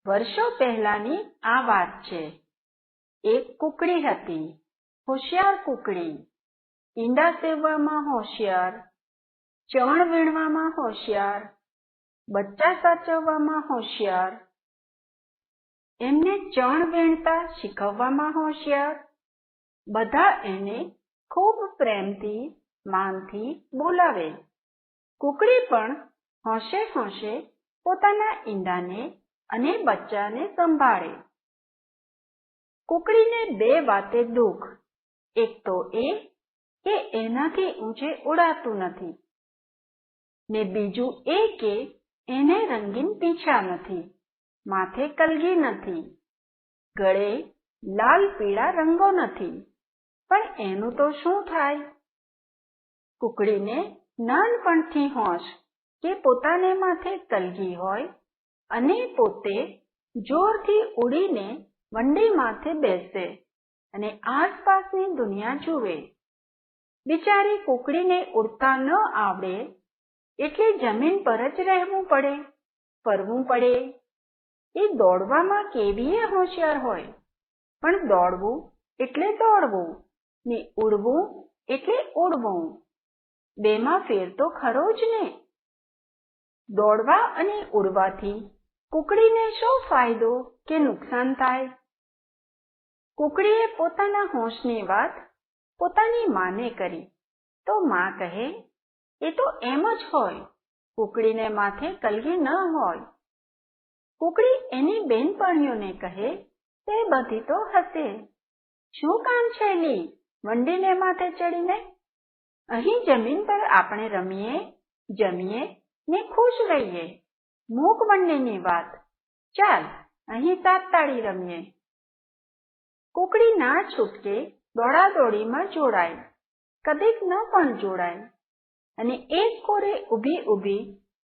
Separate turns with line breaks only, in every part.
વર્ષો પહેલાની આ વાત છે. એક કુકડી હતી, હોશિયાર કુકડી. ઈંડા સેવવામાં હોશિયાર, ચણ વીણવામાં હોશિયાર, બચ્ચા સાચવવામાં હોશિયાર, એમને ચણ વીણતા શીખવવામાં હોશિયાર. બધા એને ખૂબ પ્રેમથી, માનથી બોલાવે. કુકડી પણ હોંશે હોંશે પોતાના ઈંડાને અને બચ્ચાને સંભાળે. કુકડીને બે વાતે દુઃખ. એક તો એ કે એનાથી ઊંચે ઉડાતું નથી, ને બીજું એ કે એને રંગીન પીંછા નથી, માથે કલગી નથી, ગળે લાલ પીળા રંગો નથી. પણ એનું તો શું થાય? કુકડીને નાનપણથી હોશ કે પોતાને માથે કલગી હોય અને પોતે જોરથી ઉડીને વંડી માથે બેસે અને આસપાસની દુનિયા જુએ. બિચારી કુકડીને ઉડતા ન આવડે એટલે જમીન પર જ રહેવું પડે, ફરવું પડે. એ દોડવામાં કેવીય હોશિયાર હોય, પણ દોડવું એટલે દોડવું ને ઉડવું એટલે ઉડવું. બેમાં ફેર તો ખરો જ ને. દોડવા અને ઉડવાથી કુકડીને શો ફાયદો કે નુકસાન થાય? કુકડીએ પોતાના હોશની વાત પોતાની માને કરી તો માં કહે, એ તો એમ જ હોય, કુકડીને માથે કલગી ન હોય. કુકડી એની બેનપણીઓને કહે, તે બધી તો હશે, શું કામ છે લી વંડીને માથે ચડીને? અહીં જમીન પર આપણે રમીએ, જમીએ ને ખુશ રહીએ. મૂક વંડીની વાત, ચાલ અહીં સાત તાળી રમીએ. કુકડી ના છૂટકે દોડાદોડીમાં જોડાય, કદીક ન પણ જોડાય અને એક કોરે ઊભી ઊભી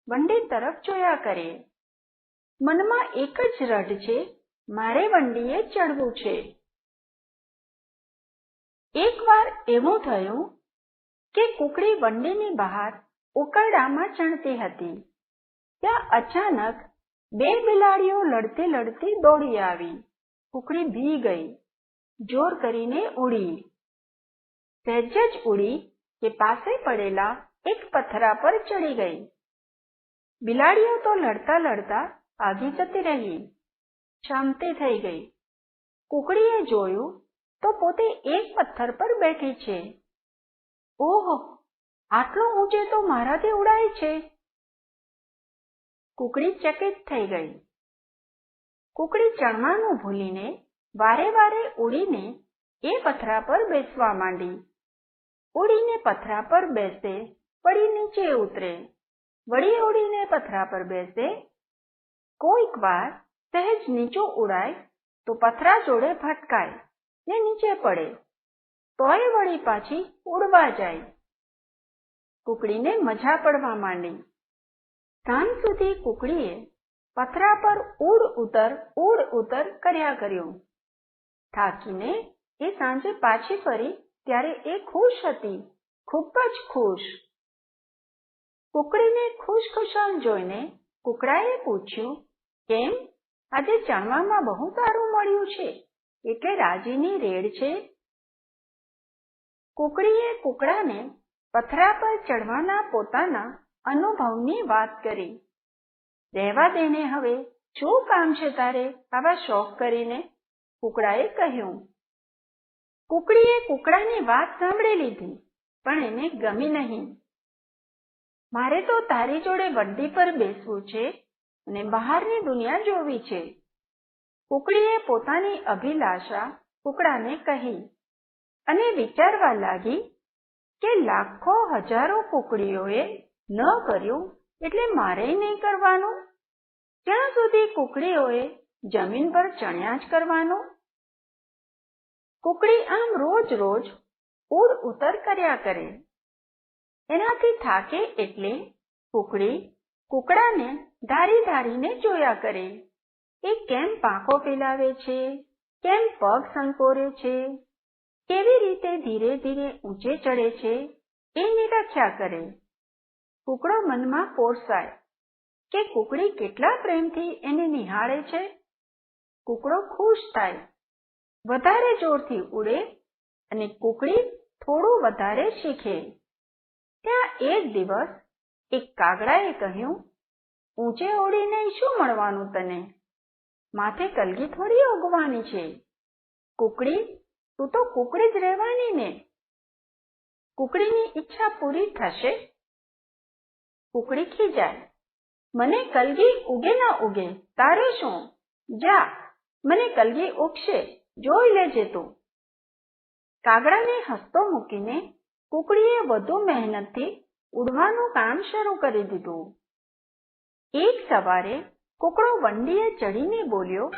વંડી તરફ જોયા કરે. મનમાં એક જ રઢ છે, મારે વંડીએ ચડવું છે. એકવાર એવું થયું કે કુકડી વંડીની બહાર ઉકરડામાં ચણતી હતી. ત્યાં અચાનક બે બિલાડીઓ લડતી લડતી દોડી આવી. કુકડી ભી ગઈ, જોર કરીને ઉડી. સહેજ જ ઉડી કે પાસે પડેલા એક પથરા પર ચડી ગઈ. બિલાડીઓ તો લડતા લડતા ભાગી જતી રહી, શાંતિ થઈ ગઈ. કુકડીએ જોયું તો પોતે એક પથ્થર પર બેઠી છે. ઓહો, આટલું ઊંચે તો મારાથી ઉડાય છે. કુકડી ચકિત થઈ ગઈ. કુકડી ચણવાનું ભૂલીને વારે વારે ઉડીને એ પથરા પર બેસવા માંડી. ઉડીને પથરા પર બેસે, વળી નીચે ઉતરે, વળી ઉડીને પથરા પર બેસે. કોઈક વાર સહેજ નીચું ઉડાય તો પથરા જોડે ભટકાય ને નીચે પડે, તોય વળી પાછી ઉડવા જાય. કુકડીને મજા પડવા માંડી. સાંજ સુધી કુકડીએ પથરા પર ઉડ ઉતર કર્યા કર્યું. થાકીને એ સાંજે પાછી ફરી ત્યારે એ ખુશ હતી, ખૂબ જ ખુશ. કુકડીને ખુશખુશાલ જોઈને કુકડાએ પૂછ્યું, કેમ આજે ચણવામાં બહુ સારું મળ્યું છે એટલે રાજીની રેડ છે? કુકડીએ કુકડાને પથરા પર ચડવાના પોતાના અનુભવની વાત કરી. રહેવા દેને હવે, શું કામ છે તારે આવા શોખ કરીને? કુકડાએ કહ્યું. કુકડીએ કુકડાની વાત સાંભળી લીધી, પણ એને ગમી નહીં. મારે તો તારી જોડે વંડી પર બેસવું છે અને બહારની દુનિયા જોવી છે. કુકડીએ પોતાની અભિલાષા કુકડાને કહી અને વિચારવા લાગી કે લાખો હજારો કુકડીઓએ ન કર્યું એટલે મારે નહીં કરવાનું. ક્યાં સુધી કુકડીઓએ જમીન પર ચણ્યા જ કરવાનું? કુકડી આમ રોજ રોજ ઉડ ઉતર કર્યા કરે. એનાથી થાકે એટલે કુકડી કુકડાને ધારી ધારીને જોયા કરે. એ કેમ પાંખો ફેલાવે છે, કેમ પગ સંકોરે છે, કેવી રીતે ધીરે ધીરે ઊંચે ચડે છે, એ નિરખ્યા કરે. કુકડો મનમાં પોરસાય કે કુકડી કેટલા પ્રેમથી એને નિહાળે છે કૂકડો ખુશ થાય, વધારે જોરથી ઉડે અને કૂકડી થોડું વધારે શીખે. ત્યાં એક દિવસ એક કાગડાએ કહ્યું, ઊંચે ઉડીને શું મળવાનું તને? માથે કલગી થોડી ઉગવાની છે. કૂકડી, તું તો કૂકડી જ રહેવાની ને. કૂકડીની ઈચ્છા પૂરી થશે? કૂકડી ખીજાય, મને કલગી ઉગે ના ઉગે તારે શું? જા, મને કલગી ઉગશે, જોઈ લેજે તું. કાગડાને હસતો મૂકીને કૂકડીએ વધુ મહેનતથી ઉડવાનું કામ શરૂ કરી દીધું. એક સવારે કૂકડો વંડીએ ચડીને બોલ્યો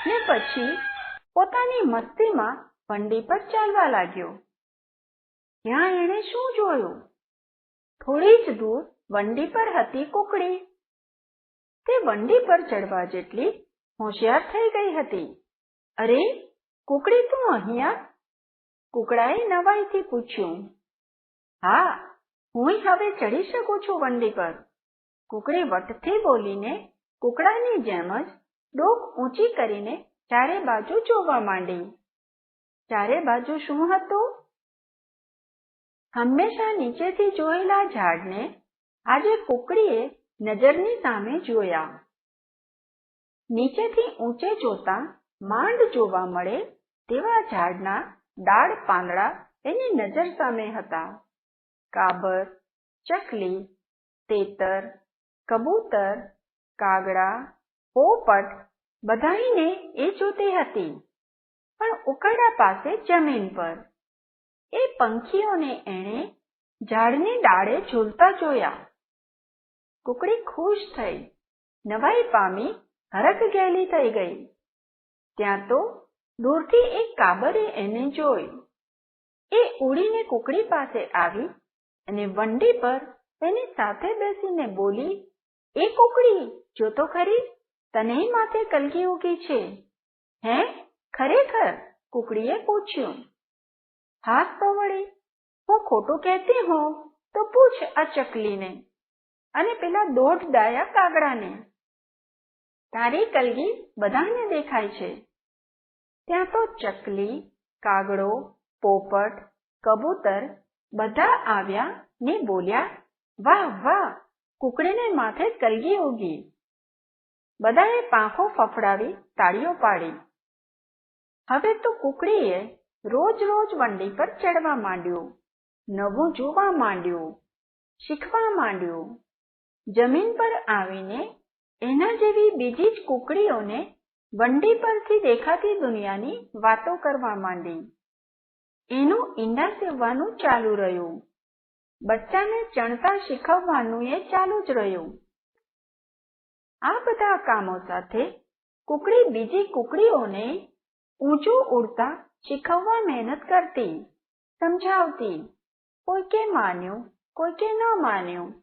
ને પછી પોતાની મસ્તીમાં વંડી પર ચાલવા લાગ્યો. ત્યાં એણે શું જોયું? થોડી જ દૂર વંડી પર હતી કૂકડી. તે વંડી પર ચડવા જેટલી હોશિયાર થઈ ગઈ હતી. અરે કૂકડી, તું અહીંયા? કૂકડાએ નવાઈથી પૂછ્યું. હા, હું હવે ચડી શકું છું વંડી પર. કૂકડી વટથી બોલીને કૂકડાની જેમ જ ડોક ઊંચી કરીને ચારે બાજુ જોવા માંડી. ચારે બાજુ શું હતું? હંમેશા નીચેથી જોયેલા ઝાડને આજે કૂકડીએ નજરની સામે જોયા. નીચેથી ઊંચે જોતા માંડ જોવા મળે તેવા ઝાડના ડાળ પાંદડા એની નજર સામે હતા. કાબર, ચકલી, તેતર, કબૂતર, કાગડા, પોપટ બધાઈને એ જોતી હતી, પણ ઉકરડા પાસે જમીન પર. એ પંખીઓને એણે ઝાડની ડાળે ઝૂલતા જોયા. કૂકડી ખુશ થઈ, નવાઈ પામી હરખ-ગેલી થઈ ગઈ. ત્યાં તો દૂરથી એક કાબરે એને જોઈ. એ ઉડીને કૂકડી પાસે આવી અને વંડી પર એની સાથે બેસીને બોલી, એ કૂકડી, જો તો ખરી, તને માથે કલગી ઉગી છે. હે, ખરેખર? કૂકડીએ પૂછ્યું. હાસ તો વળી, હું ખોટું કહેતી હોઉં તો પૂછ આ ચકલીને અને પેલા દોઢ ડાયા કાગડાને. તારી કલગી બધાને દેખાય છે. ત્યાં તો ચકલી, કાગડો, પોપટ, કબૂતર બધા આવ્યા ને બોલ્યા, વાહ વાહ, કૂકડીને માથે કલગી ઉગી. બધાએ પાંખો ફફડાવી તાળીઓ પાડી. હવે તો કૂકડીએ રોજ રોજ વંડી પર ચડવા માંડ્યું, નવું જોવા માંડ્યું, શીખવા માંડ્યું. જમીન પર આવીને એના જેવી બીજી જ કૂકડીઓને વંડી પરથી દેખાતી દુનિયાની વાતો કરવા માંડી. એનું ઈંડા સીવવાનું ચાલુ રહ્યું. બચ્ચાને ચણતા શીખવવાનું એ ચાલુ જ રહ્યું. આ બધા કામો સાથે કૂકડી બીજી કૂકડીઓને ઊંચું ઉડતા શીખવવા મહેનત કરતી, સમજાવતી. કોઈકે માન્યું, કોઈકે ન માન્યું.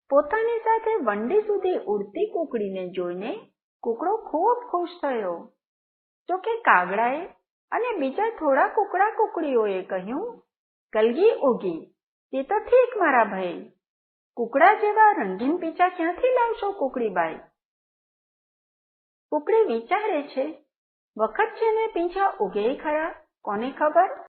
પોતાની સાથે વંડી સુધી ઉડતી કૂકડીને જોઈને કૂકડો ખૂબ ખુશ થયો. જોકે કાગડાએ અને બીજા થોડા કૂકડીઓએ કહ્યું, કલગી ઉગી તે તો ઠીક મારા ભાઈ, કૂકડા જેવા રંગીન પીંછા ક્યાંથી લાવશો કૂકડીબાઈ? કૂકડી વિચારે છે, વખત છે ને પીંછા ઉગે ખરા, કોને ખબર?